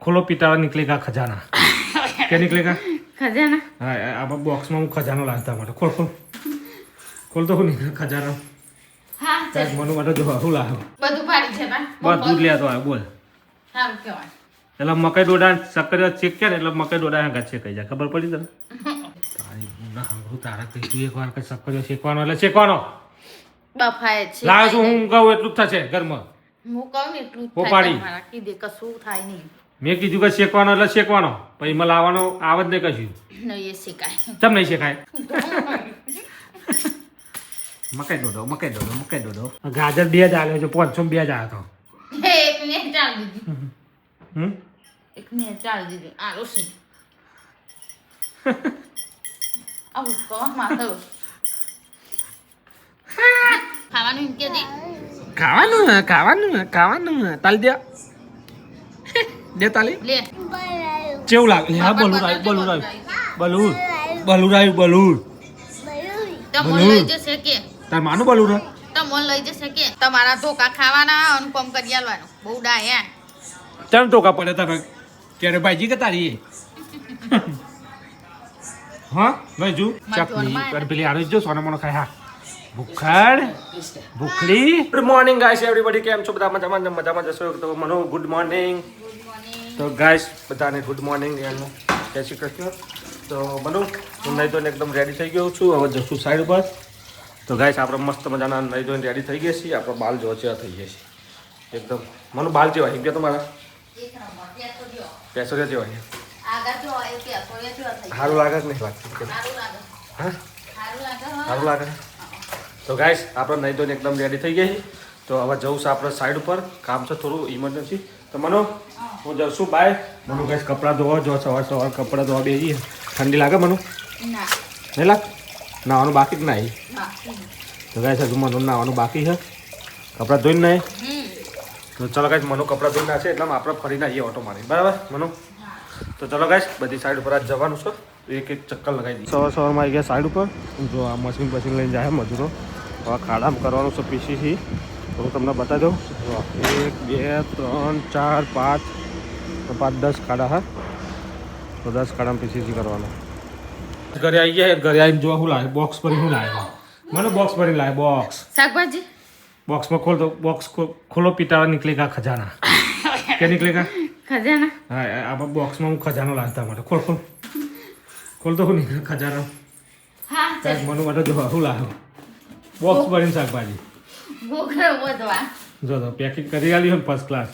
खोलो पिटारा निकलेगा खजाना क्या निकलेगा खजाना हाँ अब बॉक्स में હું ખજાનો લાવતા માટે ખોલ ખોલ ખોલ તો હું નીકળે ખજાનો હા કાંઈક મનુ માટે જો હું લાવ્યો બધું પાડી છે બા બધું જ લેતો આવ્યો બોલ સારું કહેવાય એટલે મકાઈ ડોડા સક્કરિયા ચેક કરે એટલે મકાઈ ડોડા હંગા ચેકાઈ જાય ખબર પડી તને તારી ના હંગરું તારા કઈ તું એક વાર કઈ સક્કરિયો શેકવાનો એટલે શેકવાનો બફાય છે લાવ છું હું કહું એટલું જ થશે ઘરમાં હું કહું ને એટલું જ પોપાડી. થાય મારા કીધે કશું થાય નહીં મેં કીધું કે શેકવાનો એટલે શેકવાનો પછી એમાં લાવવાનો આવ જ નહીં કશું નહીં એ શીખાય ચમ નહીં શેકાય મકાઈ ડોડો ગાજર 2 જ આવ્યો છે 500 2 જ આવ્યો એક મિનિટ ચાલ દીધી હતો એક મિનિટ ચાલ દીધી આરો છે આવું કહો માતો ખાવાનું એમ કે દે ખાવાનું તાલી દે તાલી લે કેવું લાગે હા બલુર તો મોન લઈ જશે કે તાર માનું બલુર તો મોન લઈ જશે કે તમારા ધોકા ખાવાના અનુપમ કરી આલવાનો બહુ ડાયા ચાલ ટોકા પડે તારે ક્યારે ભાઈજી કે તારી હા ભાઈ જો ચકની પર પેલી આરો જો સોના મોનો ખાય હા ભૂખડી ગુડ મોર્નિંગ ગાઈસ એવરીબોડી કેમ છો બધા મજામાં જશો તો મનો ગુડ મોર્નિંગ તો ગાઈસ બધાને ગુડ મોર્નિંગ એનું જય શ્રી કૃષ્ણ તો મનો હું નહીં ધોઈને એકદમ રેડી થઈ ગયો છું હવે જશું સાઈડ ઉપર તો ગાઈસ આપણે મસ્ત મજાના નહીં ધોઈને રેડી થઈ ગયા છીએ આપણો બાલ જો છે થઈ ગયા છે એકદમ મને બાલ જેવા હિંગ્યા તમારા પેસો જેવા સારું લાગે કે નહીં લાગતું હા સારું લાગે તો ગાઈસ આપણે નહીં ધોઈને એકદમ રેડી થઈ ગઈ તો હવે જવું છે આપણે સાઈડ ઉપર કામ છે થોડું ઇમરજન્સી તો મનો હું જાઉં છું બાય મનો ગાઈસ કપડાં ધોવા જો સવાર કપડાં ધોવા બેસી ઠંડી લાગે મનો નહીં લાગ નાવાનું બાકી જ નહીં તો ગાઈસ હજુ મનો નાવાનું બાકી છે કપડાં ધોઈને નહીં તો ચલો ગાઈસ મનો કપડાં ધોઈને છે એટલે આપણે ફરીને આવીએ ઓટો મારી બરાબર મનો તો ચલો ગાઈસ બધી સાઈડ ઉપર આજ જવાનું છે એક ચક્કર લગાવી દઈએ સવારમાં આવી ગયા સાઈડ ઉપર જો આ મશીન લઈને જાય મજૂરો હવે ખાડામાં કરવાનું છે પીસીસી તો હું તમને બતાવી દઉં 1 2 3 4 5 તો 10 ખાડા હા તો 10 ખાડામાં પીસીસી કરવાનું ઘરે આવી ગયા ઘરે આવીને જો શું લાવે બોક્સ ભરી શું લાવે મને બોક્સ ભરી લાવે બોક્સ શાકભાજી બોક્સમાં ખોલ દો બોક્સ ખોલો પિટારા નિકલેગા ખજાના क्या निकलेगा ખજાના હા આ બોક્સમાં હું ખજાનો લાવતા માટે ખોલ ખોલ ખોલ તો હું નીકળે ખજાનો હા કાંઈક મનુ માટે જો હું લાવ્યો બોક્સ ભરીને શાકભાજી ભૂખરો વધવા જો તો પેકિંગ કરી આલ્યું ને ફર્સ્ટ ક્લાસ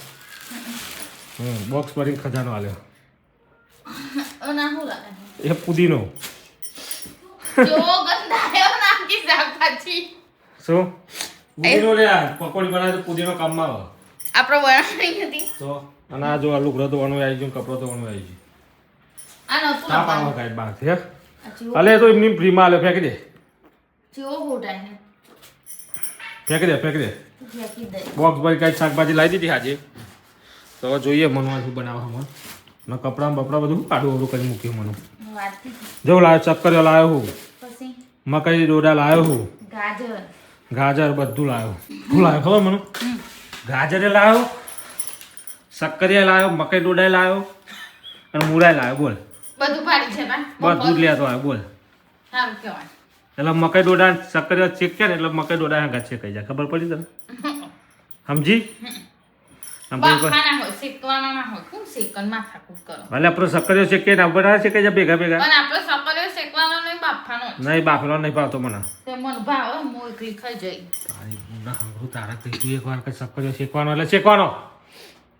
બોક્સ ભરીને ખજાનો આલ્યો ઓના હું લાગે એ પુદીનો જો ગંધાયો નાખી શાકભાજી શું પુદીનો લે આ પકોડી બનાવે તો પુદીનો કામમાં આવે આપણો બનાવી હતી તો અને આ જો આ લુગડો ધોવાનું આવી ગયું કપડો ધોવાનું આવી ગયું આ નતું તાપ આવે કાંઈ બહાર છે આ ચીવો અલે એ તો એમની ફ્રીમાં આલ્યો ફેંકી દે ચીવો ફૂટાય ને ફેંકી દે ફેંકી દે બોક્સ ભરી કાંઈ શાકભાજી લાવી દીધી આજે તો હવે જોઈએ મનવા શું બનાવવા મને ને કપડાં બપડા બધું કાઢું ઓરું કરી મૂક્યું મને વાતી જો લાવ્યો ચક્કરિયો લાવ્યો હું પછી મકાઈ ડોડા લાવ્યો હું ગાજર ગાજર બધું લાવ્યો શું લાવ્યો ખબર મને ગાજરે લાવ્યો શક્કરિયા લાવ્યો મકાઈ ડોડા લાવ્યો અને મૂળાય લાવ્યો બોલ બધું પાડી છે બા બધું જ લેતો આવ્યો બોલ સારું કહેવાય એટલે મકાઈ ડોડા શક્કરિયા ચેક કરે ને એટલે મકાઈ ડોડા હંગા ચેકાઈ જાય ખબર પડી તને સમજી આમ પછી બાફાના હોય શેકવાના ના હોય કોણ શેકન માથાકૂટ કરો ભલે આપણો શક્કરિયો શેકે ને બધા શેકાઈ જાય ભેગા ભેગા પણ આપણે સકરિયો શેકવાનો નહીં બાફાનો નહીં બાફેલો નહીં ભાવતો મને તે મન ભાવે મો એકલી ખાઈ જઈ તારી ના હંગરું તારા કઈ તું એક વાર કઈ શક્કરિયો શેકવાનો એટલે શેકવાનો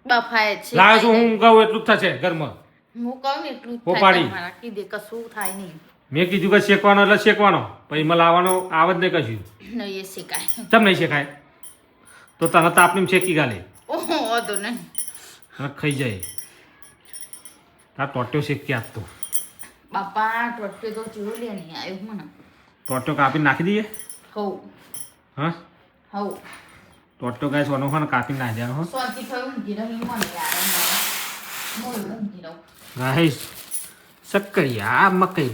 બફાય છે લાવ છું હું કહું એટલું જ થશે ઘરમાં હું કહું ને એટલું જ પોપાડી. થાય મારા કીધે કશું થાય નહીં મેં કીધું કે શેકવાનો એટલે શેકવાનો પછી એમાં લાવવાનો આવ જ નહીં કશું નહીં એ શેકાય ચમ નહીં શેકાય તો તને તાપની શેકી ગાલે ઓહો વાંધો નહીં અને ખાઈ જાય તાર ટોટ્યો શેકી આપતો બાપા ટોટે તો ચીવો લે નહીં આવ્યું મને ટોટ્યો કાપીને નાખી દઈએ હવ હા હવ ટોટ્યો ગાય સોનો ખાને કાપીને નાખી દેવાનો હો સોનથી થયું ઊંઘી રહી મને યાર મોય ઊંઘી રહું ગાઈસ શક્કરિયા મકાઈ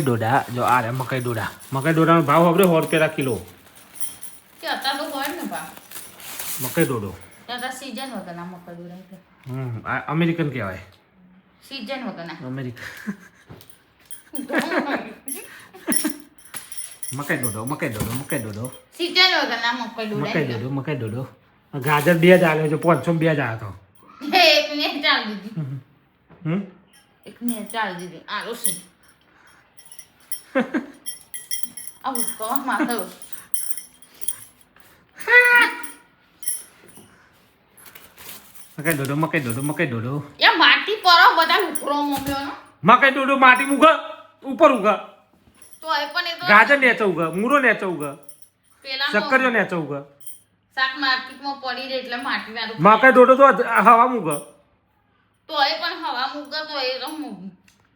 ડોડા જો આ રે મકાઈ ડોડાનો ભાવ હવે 100 રૂપિયા કિલો કે અત્યારે તો હોય ને બા મકાઈ ડોડો ત્યાં સીઝન વગર ના મકડું રહે આ અમેરિકન કહેવાય. સીઝન વગરના અમેરિકન. મકાઈ દોડો. સીઝન વગરના મકાઈ દોડો. ગાજર 2 જ આવ્યો છે, 500 2 જ આવ્યો હતો. એક ને ચાલ દીધી. એક ને ચાલ દીધી. આરો છે. આવું તો માથો. મકાઈ દોડો. યા માટી પર બધા લુકરો મમ્મીઓ નો. મકાઈ દોડો માટી ઉગા ઉપર ઉગા. તો એ પણ એ તો ગાજર નેચે ઉગા, મૂરો નેચે ઉગા, પેલા શક્કરિયો નેચે ઉગા. શાક માર્કેટમાં પડી રહે એટલે માટી વાળું. મકાઈ દોડો તો હવા મૂગા. તો એ પણ હવા મૂકે તો એ રમ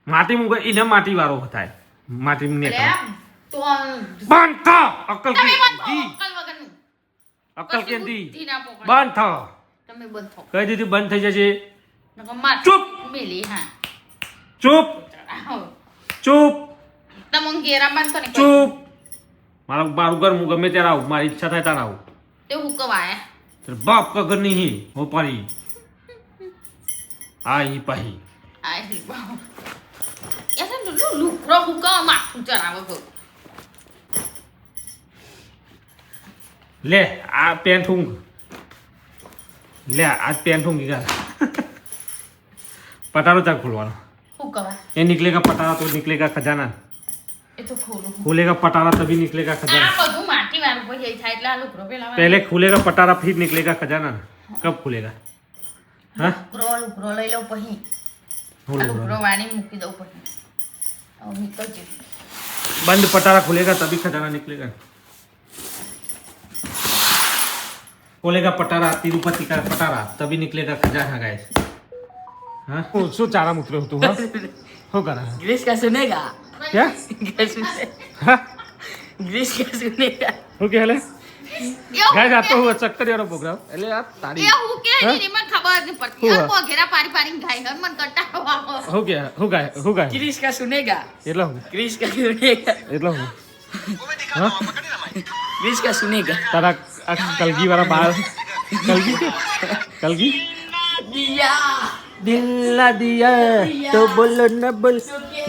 માટી મૂગે એને માટી વાળો થાય. માટી નેચે તો બંધ થા અક્કલ તમે કી બંધ દી થો, અક્કલ વગરનું. અક્કલ કે દી બુદ્ધિ ના પકડો. બંધ થા તમે બંધ થો. કઈ દીધી બંધ થઈ જશે. નકર માર ચૂપ. મેલી હા ચૂપ ચૂપ તમન ઘેરા બંધ કોને કરી? ચૂપ. મારું ઘર હું ગમે ત્યારે આવું, મારી ઈચ્છા થાય ત્યારે આવું. તે હું કવાય तेरे बाप का घर नहीं है वो पारी आई पाही આ હી બાવ એસે લુકરો હુકા માથું ચરાવો તો ले आ पेंट हूँ ले आज पेंट हूँ क्या पटारो तक खुलवाना હું કવાય ये निकलेगा पटारा तो निकलेगा खजाना, એ તો ખોલું खुलेगा पटारा तभी निकलेगा આ खजाना. બધું માટી વાળું પછી થાય એટલે આ લુકરો પેલા पहले खुलेगा पटारा फिर निकलेगा खजाना. कब खुलेगा? हाँ લુકરો લઈ લઉં પછી बोलो, આ લુકરો વાળી મૂકી દઉં પછી હવે નીકળજે बंद पटारा खुलेगा तभी खजाना निकलेगा. खोलेगा पटारा तिरुपति का पटारा तभी निकलेगा खजाना गाइस. हाँ शू चारा मुतरे हो तू? हाँ हो करा ग्रीस का सुनेगा क्या हाँ ग्रीस का सुनेगा हो क्या ले એવું गाइस आप तो हुआ चक्कर यार प्रोग्राम એટલે યાર તારી એ હું કે એની મને ખબર જ નહીં પડતી હું? આ પોઘેરા પાડી પાડીને ખાઈ ગયો મન કંટાળો हो गया हो गया ग्रीस का सुनेगा એટલા હું ग्रीस का सुनेगा એટલા હું હા ग्रीस का सुनेगा તારા આ કલગી વાળા બાળ કલગી दिया દિલ્લા દિયા તો બોલો ન બોલ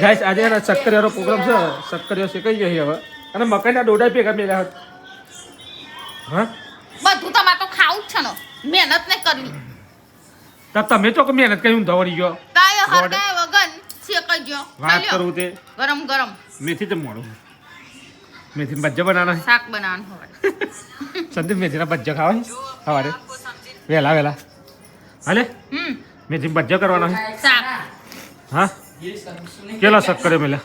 ગાઈસ આજે એના શક્કરિયાનો પ્રોગ્રામ છે. શક્કરિયો શેકાઈ ગયો છે હવે અને મકાઈના ડોડા ભેગા મેલ્યા હતા. હા બધું તમારે તો ખાવું જ છે ને મહેનત ને કરવી તો તમે તો મહેનત કરી હું દોડી ગયો તાય હરગાય વગર શેકાઈ ગયો વાત ખાઈ લ્યો. કરું તે ગરમ ગરમ મેથી તો મોડું મેથી ભજ્જા બનાવના શાક બનાવવાનું હવે સંદીપ મેથીના ભજ્જા ખાવા સવારે વહેલા હાલે મેથી ભજ્જા કરવાના છે. શાક હા કેટલા શક્કરિયો મેલ્યા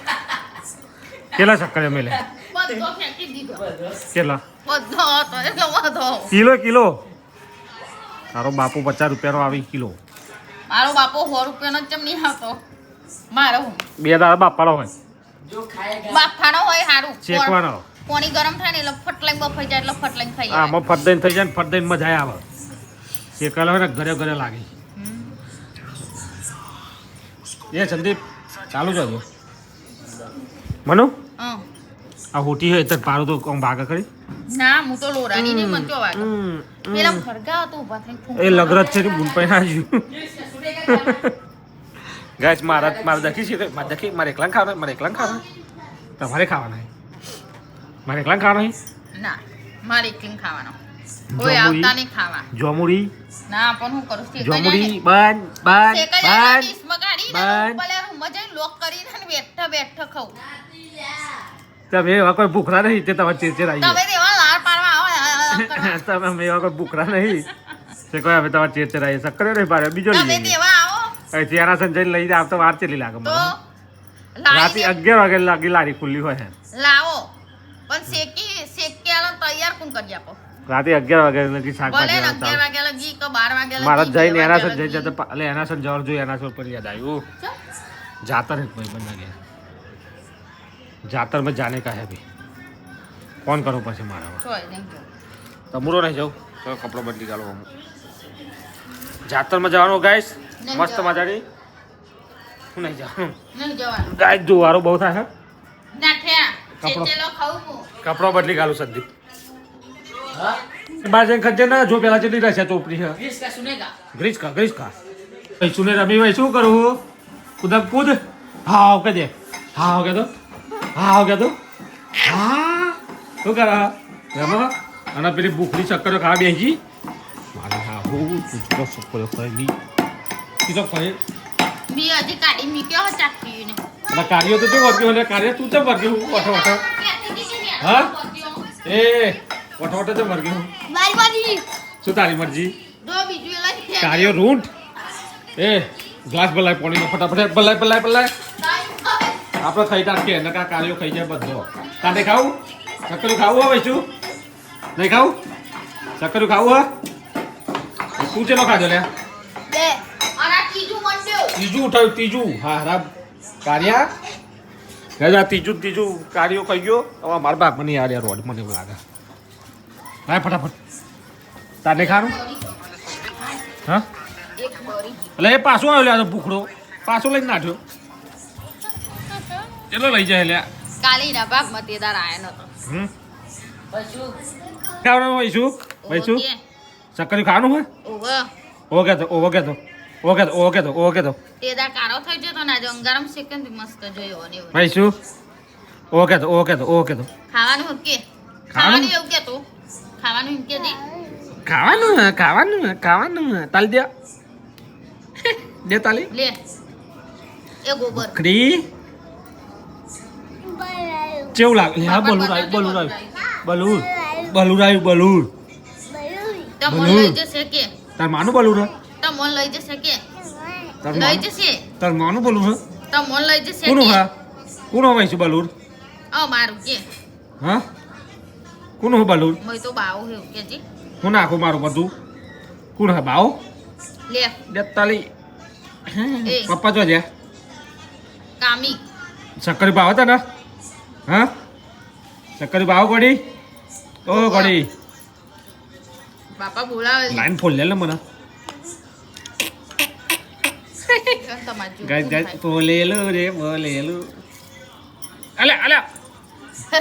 કેટલા શક્કરિયો મેલ્યા બધો ફેંકી દીધો કેટલા બધો હતો એટલે બધો કિલો તારો બાપુ 50 રૂપિયાનો આવી કિલો. મારો બાપો 100 રૂપિયાનો ચમ નહીં આવતો મારો હું 2 દાડા બાપાનો હોય जो खाएगा બાફાનો હોય સારું શેકવાનો. પાણી ગરમ થાય ને એટલે ફટલાઈ બફાઈ જાય એટલે ફટલાઈ ખાઈ જાય આમાં ફરદઈને થઈ જાય ને ફરદઈને મજા આવે. શેકેલો હોય ને ઘરે લાગે. એ સંદીપ ચાલુ જ હજુ મનુ હં. આ હોટી હોય તો પારો તો કોમ ભાગા કરી ના હું તો લોરાની નહીં મનતો વાગો પેલા ફરગા હતો ઉભા થઈને એ લગરત છે ને બુન પૈણા આવ્યું ગાઈસ મારા દખી છે મારે એકલા ખાવાના તમારે ખાવાના મારે એકલા ખાવાના ના મારે એકલી ખાવાનો કોઈ આવતા નહીં ખાવા જોમુડી ના પણ હું કરું શેકાઈ જોમુડી જાય બંધ શેકાઈ જાય બંધ ડીશમાં કાઢી ને બંધ. ઉપર રૂમમાં જઈને લોક કરીને ને બેઠા ખાઉં તમે એવા કોઈ ભૂખરા નહીં તે તમારે ચેચેર તમે આવી દેવા લાડ પાડવા આવો તમે એવા કોઈ ભૂખરા નહીં તે કોઈ હવે તમારે ચેચેર આવી સક્કરે નહીં પાડે બીજો તમે લઈ દેવા આવો અહીંથી એના સંજય લઈ જાય તો વાર ચેલી લાગે તો મને રાતે 11 વાગે લાગી લારી ખુલ્લી હોય છે લાવો પણ શેકી આલો તૈયાર કોણ કરી આપો રાતે 11 વાગે લગી ભલે શાકભાજી ને આવતા 11 વાગ્યા લગી કે 12 વાગ્યા લગી મારા જઈને બે એના વાગ્યા સંજય લગી. જતા એટલે એના સંજય જવાનું જોઈએ એના સર પર યાદ આવ્યું ચમ? जातर है भाई बंदा गया जातर में जाने का है अभी फोन करो પછી મારા ચોય નહીં જો. તમુરો નહીં જાઉં તો કપડો બદલી ગાલો હું જાતરમાં જવાનું ગાઈસ નહીં મસ્ત જવાનું. મજાની હું નહીં જવાનું નહીં જવાનું ગાઈસ જોવારો બહુ થાય ના થયા કપડો. ચેચેલો ખાવું હું કપડો બદલી ગાલો સંદીપ બાર જઈને ખજે ના જો પેલા જેટલી રહેશે ચોપડી છે ग्रीस का सुनेगा ગ્રીસ કા વૈશુને રમી ભાઈ શું કરવું કુદક કૂદ હાવ કે દે હાવ કે તો હા શું કર રમો અને પેલી ભૂખની ચક્કરો ખાવા બેસી મારે હા હું ચૂચકો ચક્કરો ખાઈ કીધો ખાઈ બી હજી કાઢી મૂક્યો હો ચાકરીને અને કાર્યો તો શું વર્ગ્યું અને કાર્ય તું ચમ વર્ગ્યું ઓઠો ઓઠો હા એ ઓઠો ઓઠો ચમ વર્ગ્યું મારી બાજી શું તારી મરજી દો બીજું એલા કાર્યો રૂંટ એ ગ્લાસ બલાય પાણીનો ફટાફટ બલાય આપણે ખાઈ નાખીએ ને કા કાર્યો ખાઈ જાય બધો તાને ખાવું ચક્કરું ખાવું હોય શું નહીં ખાવું ચક્કરું ખાવું હોય તું ચેલો ખાજો લે બે અને ત્રીજું મંડ્યો ત્રીજું ઉઠાવ્યું ત્રીજું હા હરાબ કાર્યા ગજા ત્રીજું કાર્યો ખાઈ ગયો હવે મારા બાપ મને યાર રોડ મને એવું લાગે હા ફટાફટ તાને ખાનું હા એક બોરી એટલે એ પાછો આવ્યો લ્યા ભૂખડો પાછો લઈને નાખ્યો ચેલો લઈ જાય લ્યા કાલીના ભાગમાં તેદાર આયા નતો પશુ ખાવાનું વૈશું ચક્કરી ખાવાનું હોય ઓકે તો તેદાર કારો થઈ જતો ને આજે અંગારમ સેકન્ડ મસ્ત જોયો ને એવું વૈશું ઓકે તો ખાવાનું હું કે ખાવાનું એવું કે તું ખાવાનું એમ કે દે ખાવાનું તાલી દે તાલી લે એ ગોબર ખરી કેવું લાગે હા બલૂર આવ્યું તમોન લઈ જશે કે તાર માનું બલૂર તમોન લઈ જશે કે લઈ જશે તાર માનું બલૂર તમોન લઈ જશે કોનું કે હા કોનું વૈશું બલૂર મારું કે હા કોનું બલૂર મય તો બાવ હે કે જી હું નાખું મારું બધું કોણ હા બાવો લે દે તાલી એ પપ્પા જો છે કામી ચક્કરી ભાવ હતા ને હા ચક્કરી ભાવ ગોડી ઓ ગોડી બાપા બોલાવે લાઈન ફોલ લે મને તમાર ગાય બોલેલું રે બોલેલું અલે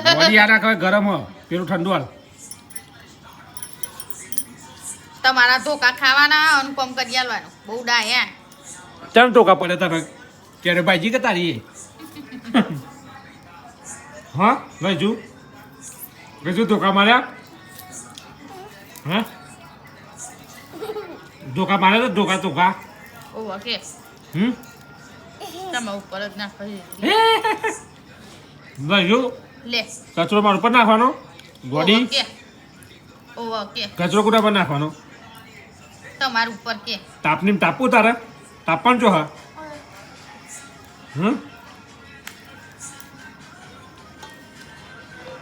બોડી આના કઈ ગરમ હો પેલું ઠંડુ હાલ તમારા ધોકા ખાવાના અને કોમ કરી આલવાનું બહુ ડાયા ચાલ ટોકા પડે તને ક્યારે ભાઈજી કે તારી હા ભાઈજુ ધોકા માર્યા હા ધોકા માર્યા તો ધોકા ઓ ઓકે તમે ઉપર જ નાખી ભાઈજુ લે કચરો માર ઉપર નાખવાનો ગોડી ઓ ઓકે કચરો કુડા પર નાખવાનો તમાર ઉપર કે તાપની તાપવું તારે તાપવાનું જો હા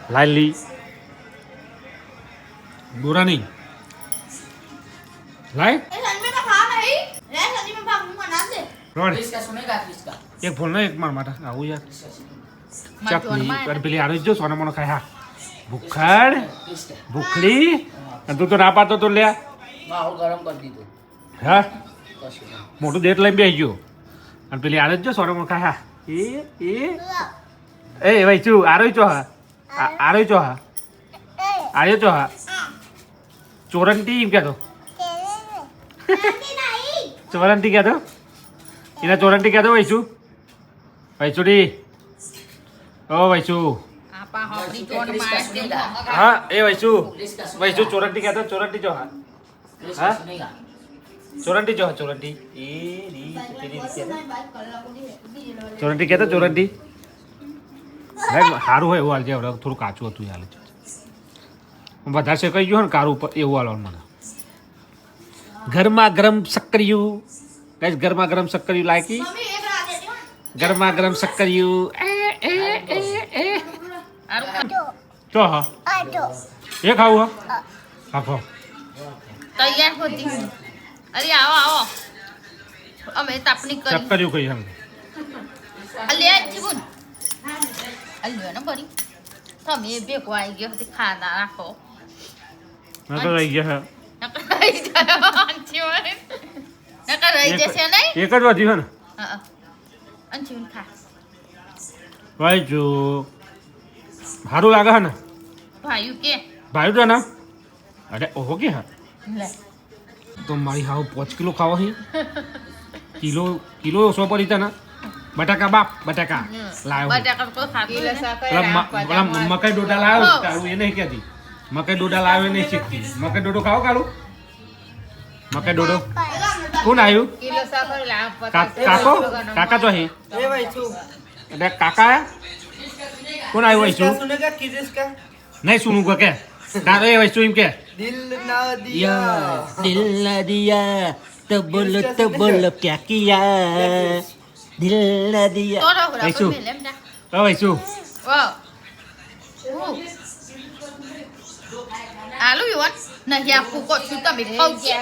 લાલી બોરા નહીં લાય રોડ इसका सुनेगा किसका એક ફોન એક માર માટે આવું યાર ચકલી અને પેલી આડો જો સોના મોનો ખાય હા ભૂખાડ किसका ભૂખડી અને તું તો ના પાડતો તો લે माहौल गरम कर दी तू હા पशु का મોટું દેટ લઈને બેસી ગયો અને પેલી આડો જો સોના મોનો ખાય હા એ ભાઈ શું આરો ચો હા આરો ચો હા આર્યો ચો હા ચોરંટી એમ કહેતો ચોરંટી કહેતો એના ચોરંટી કહેતો વૈસુડી ઓ વૈસુ આપા હોડી જોન મારે હા એ વૈસુ इसका વૈસુ ચોરંટી કહેતો ચોરંટી જો હા इसका हाँ? सुनेगा ચોરંટી જો ચોરંટી ચોરંટી કહેતો ચોરંટી સારું હોય એવું હાલ છે થોડું કાચું હતું હાલ છે વધારે શેકાઈ ગયું ને કારું ઉપર એવું હાલવાનું મને ગરમા ગરમ સક્કરિયું ગાઈસ ગરમા ગરમ સક્કરિયું લાયકી ગરમા ગરમ સક્કરિયું ચો હા એ ખાવું હા ખાખો તૈયાર હોતી અરે આવો અમે તાપણી કરી સક્કરિયું કઈ હમ લે જીવન અલ્યો ને બરી તમે ભેગો આવી ગયો હતી ખાના રાખો મેં તો રહી ગયા નકર રહી જશે નહીં એક જ વધી ને હા અંચુન ખા ભાઈ જો સારું લાગે હે ને ભાઈ કે ભાઈ તો ના અરે ઓહો કે હા લે તો મારી હાવ 5 કિલો ખાવા હી કિલો ઓછો પડી તને બટાકા બાપ બટાકા લાવ્યો બટાકા તો ખાતું કિલો ને. સાકર પેલા મકાઈ ડોડા લાવ્યો કાળું એ નહીં કહેતી મકાઈ ડોડા લાવ્યો નહીં શીખતી મકાઈ ડોડો ખાઓ કાળું મકાઈ ડોડો કોણ આવ્યું કિલો સાકર લાવ કાકો કાકા તો હે એટલે કાકા કોણ આવ્યું વૈસુ નહીં સુનું કે કારો એ વૈસુ એમ કે दिल ना दिया દિલ ના દિયા તો બોલો ક્યા કિયા દિલ ના દિયા તો રહો વૈસુ. મેલે એમ ના. તો વૈસુ વાહ. આલુ યુવાન નહીં આપું કોશું તમે પૌચે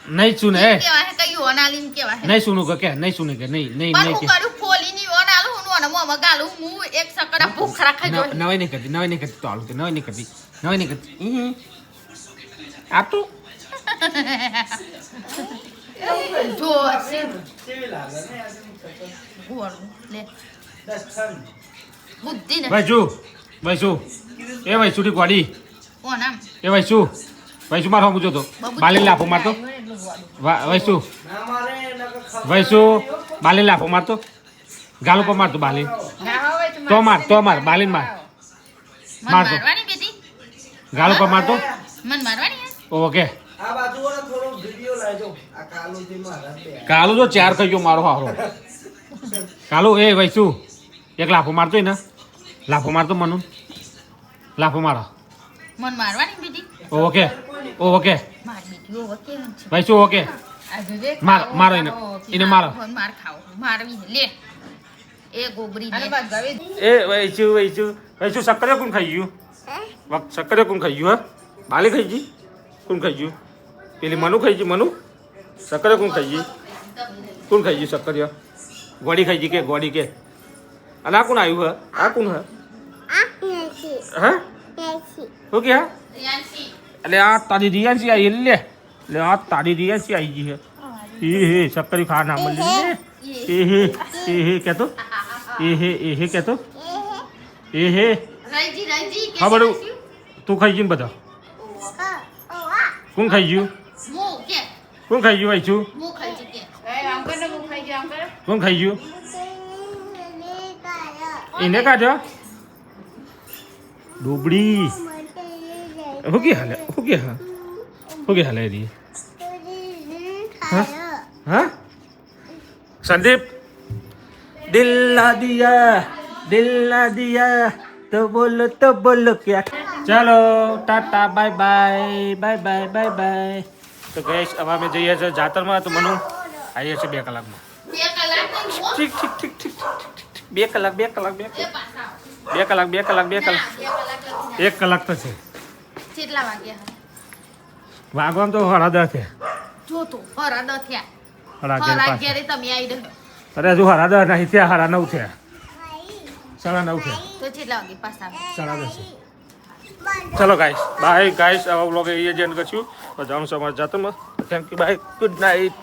નહીં સુને હે કેવા હે કઈ યુવાન આલીન કેવા હે નહીં સુનું કે નહીં સુને કે નહીં નહીં પણ નહીં હું કે કરું ફોલી ની યુવાન આલુ હું નો મોમાં ગાલું હું એક સકડા ભૂખ રાખે જો નવાઈ નહીં કરતી તો આલું નવાઈ નહીં કરતી આપ તું જો ગોળ લે બુદ્ધિ ને વૈસુ એ વૈસુ ની ગોડી કોણ આમ એ વૈસુ મારો મૂજો તો બાલી લાફો મારતો વૈસુ બાલી લાફો મારતો ગાલો પર મારતો બાલી તો માર બાલી માર મન મારતો. મારવાની બેટી ગાલો પર મારતો મન મારવાની હે? ઓકે આ બાજુ વાળો થોડો વિડિયો લાવજો આ કાલુજી મારા બે કાલુ તો ચાર કહીયો મારો હારો કાલુ એ વૈસુ એક લાફો મારતો ને લાફો મારતો મનુ લાફો મારો મન મારવાની બેટી ઓકે ઓકે મારી બેટી ઓ વકે છે વૈસુ ઓકે મારો એને મારો માર ખાઓ મારવી હે. લે એ ગોબરી લે એ વૈસુ સક્કરે કોણ ખાઈ ગયું સક્કરે કોણ ખાઈ ગયું હા બાલી ખાઈ ગઈ કોણ ખાઈ ગયું પેલી મનુ ખાઈ ગઈ મનુ સક્કરે કોણ ખાઈ ગઈ કોણ ખાઈ ગયું સક્કરિયા ગોળી ખાઈ ગઈ કે ગોળી કે અને આ કોણ આવ્યું હા આ કોણ હા હા શું કે હા રિયાન્સી એટલે આ તારી રિયાન્સી આવી લે એટલે આ તારી રિયાન્સી આવી ગઈ છે એ હે સક્કરી ખા ના મળી લે એ હે કહેતો એ હે કહેતો એ હે રઈજી કે હા બડું તું ખાઈ ગયું ને બધા કોણ ખાઈ ગયું મુ કે કોણ ખાઈ ગયું આઈછું મુ ખાઈ જી કે કોણ ખાઈ ગયું એને કાઢ્યો ડોબડી હું કે હાલે રી હા સંદીપ દિલ ના દિયા તો બોલો ક્યાં ચાલો ટાટા બાય તો ગઈશ હવે અમે જઈએ છીએ જાતરમાં તો મનુ આવીએ છીએ 2 કલાકમાં 2 કલાક નહીં હો ઠીક 2 કલાક એ પાછા 2 કલાક 2 કલાક લાગી 1 કલાક તો છે કેટલા વાગ્યા વાગવામાં તો 10:30 છે જો તો હરા દ થયા 11:30 હરા પાછા. ઘેરે તમે આવી રહ્યો અરે હજુ 10:30 નહીં થયા 9:30 થયા 9:30 થયા તો કેટલા વાગે પાછા આવે? 10:30 ચલો ગાઈસ બાય ગાઈસ આવા વ્લોગ એ જ એન્ડ કરશું જવાનું છે અમારા જાતરમાં thank you bye good night